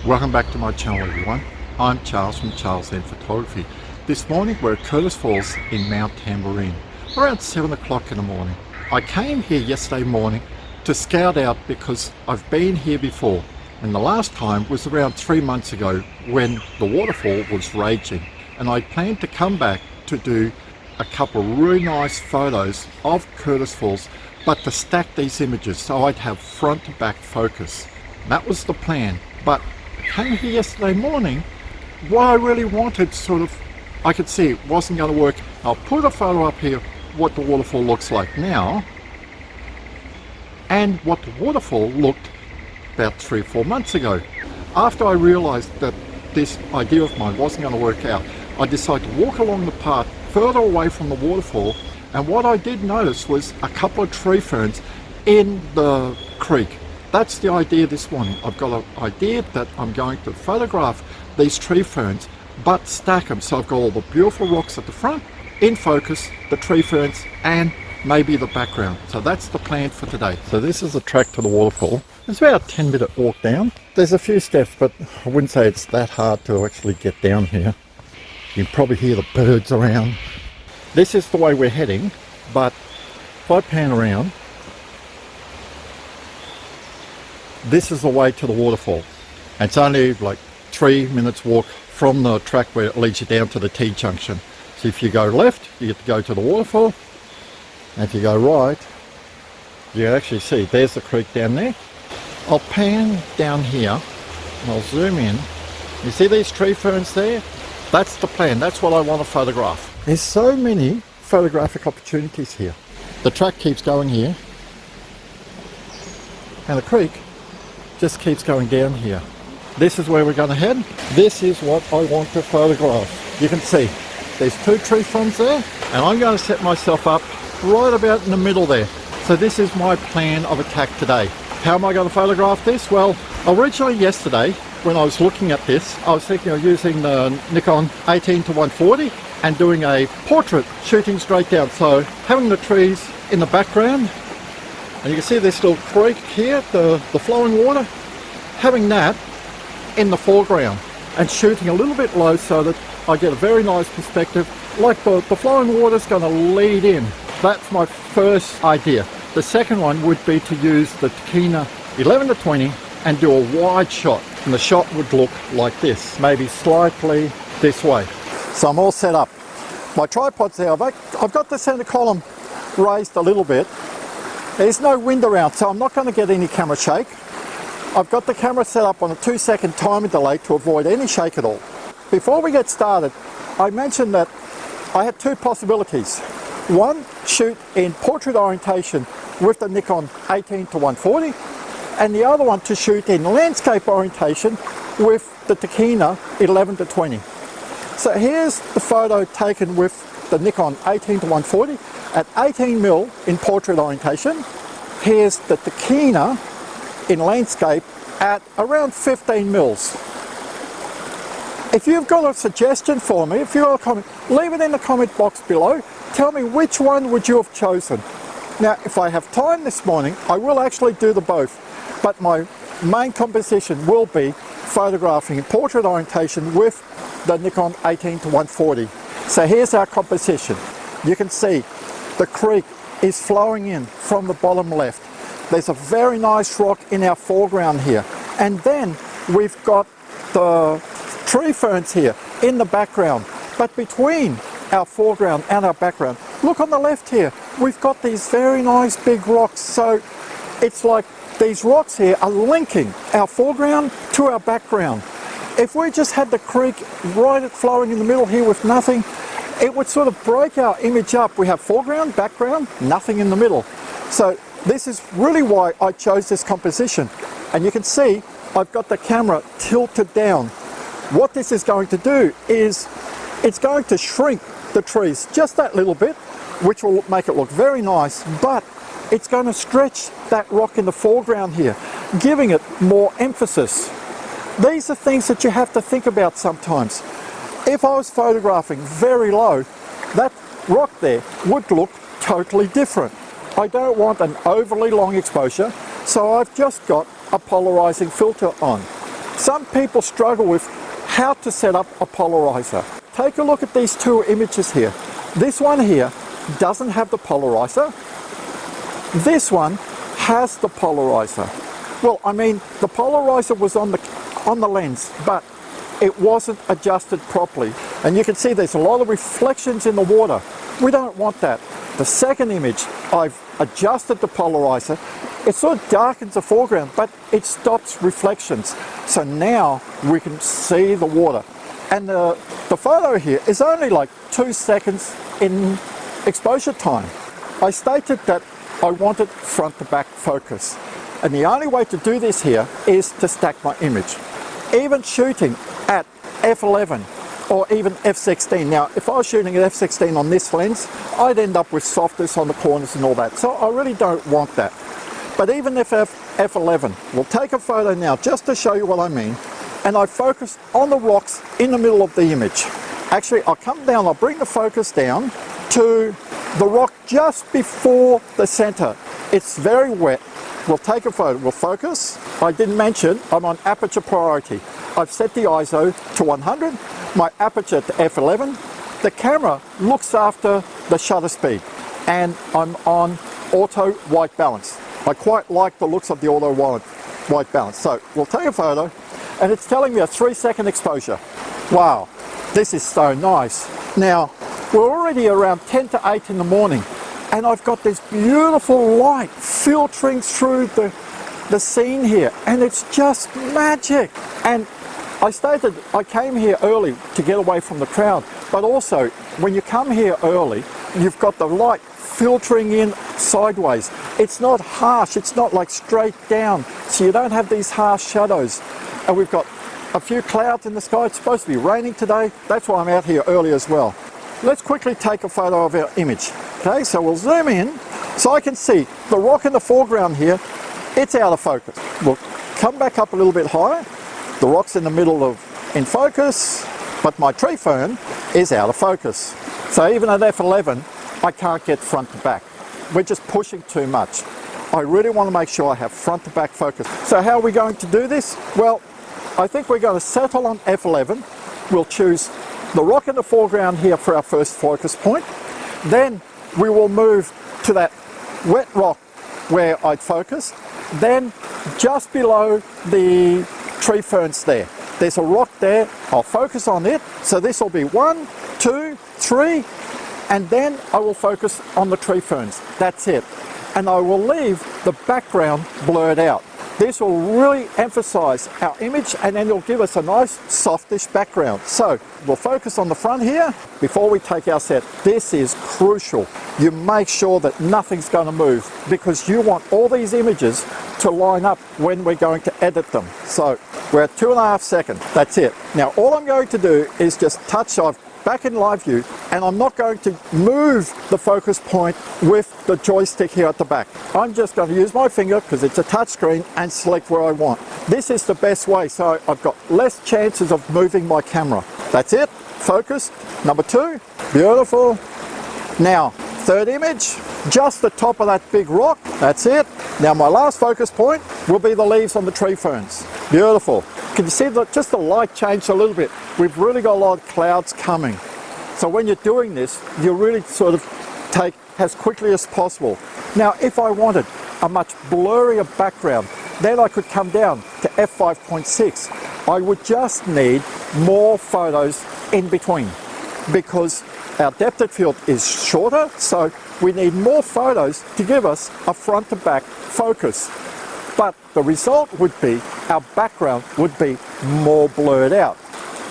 Welcome back to my channel everyone. I'm Charles from Charles Z Photography. This morning we're at Curtis Falls in Mount Tambourine, around 7 o'clock in the morning. I came here yesterday morning to scout out because I've been here before, and the last time was around 3 months ago when the waterfall was raging, and I planned to come back to do a couple of really nice photos of Curtis Falls, but to stack these images so I'd have front to back focus. That was the plan, but I came here yesterday morning. What I really wanted, I could see it wasn't going to work. I'll put a photo up here what the waterfall looks like now and what the waterfall looked about 3 or 4 months ago. After I realized that this idea of mine wasn't going to work out, I decided to walk along the path further away from the waterfall, and what I did notice was a couple of tree ferns in the creek. That's the idea this morning. I've got an idea that I'm going to photograph these tree ferns but stack them, so I've got all the beautiful rocks at the front in focus, the tree ferns and maybe the background. So that's the plan for today. So this is the track to the waterfall. It's about a 10-minute walk down. There's a few steps, but I wouldn't say it's that hard to actually get down here. You can probably hear the birds around. This is the way we're heading, but if I pan around, this is the way to the waterfall. And it's only like 3 minutes walk from the track where it leads you down to the T-junction. So if you go left, you get to go to the waterfall. And if you go right, you can actually see there's the creek down there. I'll pan down here and I'll zoom in. You see these tree ferns there? That's the plan. That's what I want to photograph. There's so many photographic opportunities here. The track keeps going here, and the creek just keeps going down here. This is where we're going to head. This is what I want to photograph. You can see there's 2 tree ferns there, and I'm going to set myself up right about in the middle there. So this is my plan of attack today. How am I going to photograph this? Well, originally yesterday when I was looking at this, I was thinking of using the Nikon 18-140 and doing a portrait shooting straight down. So having the trees in the background, and you can see this little creek here, the flowing water, having that in the foreground and shooting a little bit low so that I get a very nice perspective, like the flowing water is going to lead in. That's my first idea. The second one would be to use the Nikon 11-20 and do a wide shot, and the shot would look like this, maybe slightly this way. So I'm all set up. My tripod's there. I've got the center column raised a little bit. There's no wind around, so I'm not going to get any camera shake. I've got the camera set up on a 2-second timer delay to avoid any shake at all. Before we get started, I mentioned that I had 2 possibilities. One, shoot in portrait orientation with the Nikon 18-140, and the other one to shoot in landscape orientation with the Nikon 11-20. So here's the photo taken with the Nikon 18-140 at 18mm in portrait orientation. Here's the Nikon in landscape at around 15mm. If you've got a suggestion for me, if you've got a comment, leave it in the comment box below. Tell me which one would you have chosen. Now, if I have time this morning, I will actually do the both, but my main composition will be photographing in portrait orientation with the Nikon 18-140. So here's our composition. You can see the creek is flowing in from the bottom left. There's a very nice rock in our foreground here, and then we've got the tree ferns here in the background. But between our foreground and our background, look on the left here, we've got these very nice big rocks. So it's like these rocks here are linking our foreground to our background. If we just had the creek right flowing in the middle here with nothing, it would sort of break our image up. We have foreground, background, nothing in the middle. So this is really why I chose this composition. And you can see I've got the camera tilted down. What this is going to do is it's going to shrink the trees just that little bit, which will make it look very nice, but it's going to stretch that rock in the foreground here, giving it more emphasis. These are things that you have to think about sometimes. If I was photographing very low, that rock there would look totally different. I don't want an overly long exposure, so I've just got a polarizing filter on. some people struggle with how to set up a polarizer. Take a look at these two images here. This one here doesn't have the polarizer. This one has the polarizer. Well, I mean, the polarizer was on the lens, but it wasn't adjusted properly. And you can see there's a lot of reflections in the water. We don't want that. The second image, I've adjusted the polarizer. It sort of darkens the foreground, but it stops reflections. So now we can see the water. And the photo here is only like 2 seconds in exposure time. I stated that I wanted front to back focus. And the only way to do this here is to stack my image. Even shooting at f11 or even f16. Now, if I was shooting at f16 on this lens, I'd end up with softness on the corners and all that. So I really don't want that. But even if f11, we'll take a photo now just to show you what I mean. And I focus on the rocks in the middle of the image. Actually, I'll come down, I'll bring the focus down to the rock just before the center. It's very wet. We'll take a photo, we'll focus. I didn't mention, I'm on aperture priority. I've set the ISO to 100, my aperture to f11. The camera looks after the shutter speed, and I'm on auto white balance. I quite like the looks of the auto white balance. So we'll take a photo, and it's telling me a 3-second exposure. Wow, this is so nice. Now, we're already around 10 to 8 in the morning, and I've got this beautiful light filtering through the scene here, and it's just magic. And I stated I came here early to get away from the crowd, but also when you come here early, you've got the light filtering in sideways. It's not harsh, it's not like straight down, so you don't have these harsh shadows. And we've got a few clouds in the sky. It's supposed to be raining today. That's why I'm out here early as well. Let's quickly take a photo of our image. Okay, so we'll zoom in so I can see the rock in the foreground here. It's out of focus. We'll come back up a little bit higher. The rock's in the middle in focus, but my tree fern is out of focus. So even at f11, I can't get front to back. We're just pushing too much. I really want to make sure I have front to back focus. So how are we going to do this? Well, I think we're going to settle on f11. We'll choose the rock in the foreground here for our first focus point. Then we will move to that wet rock where I'd focus. Then just below the tree ferns there, there's a rock there. I'll focus on it. So this will be 1, 2, 3, and then I will focus on the tree ferns. That's it. And I will leave the background blurred out. This will really emphasize our image, and then it'll give us a nice softish background. So we'll focus on the front here before we take our set. This is crucial. You make sure that nothing's going to move, because you want all these images to line up when we're going to edit them. So we're at 2.5 seconds. That's it. Now all I'm going to do is just touch off back in live view, and I'm not going to move the focus point with the joystick here at the back. I'm just going to use my finger, because it's a touch screen, and select where I want. This is the best way, so I've got less chances of moving my camera. That's it. Focus. Number 2. Beautiful. Now, third image, just the top of that big rock. That's it. Now my last focus point will be the leaves on the tree ferns. Beautiful. Can you see that just the light changed a little bit? We've really got a lot of clouds coming. So when you're doing this, you really sort of take as quickly as possible. Now, if I wanted a much blurrier background, then I could come down to f5.6. I would just need more photos in between, because our depth of field is shorter, so we need more photos to give us a front to back focus. But the result would be our background would be more blurred out.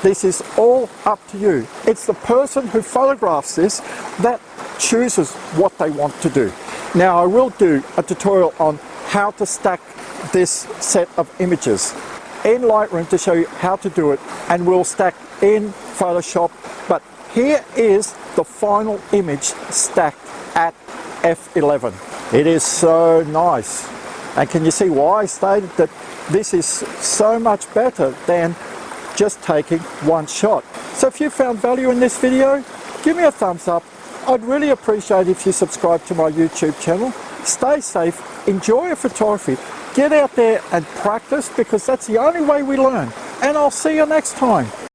This is all up to you. It's the person who photographs this that chooses what they want to do. Now I will do a tutorial on how to stack this set of images in Lightroom to show you how to do it, and we'll stack in Photoshop. But here is the final image stacked at f11. It is so nice. And can you see why I stated that this is so much better than just taking one shot? So if you found value in this video, give me a thumbs up. I'd really appreciate if you subscribe to my YouTube channel. Stay safe, enjoy your photography, Get out there and practice, because that's the only way we learn. And I'll see you next time.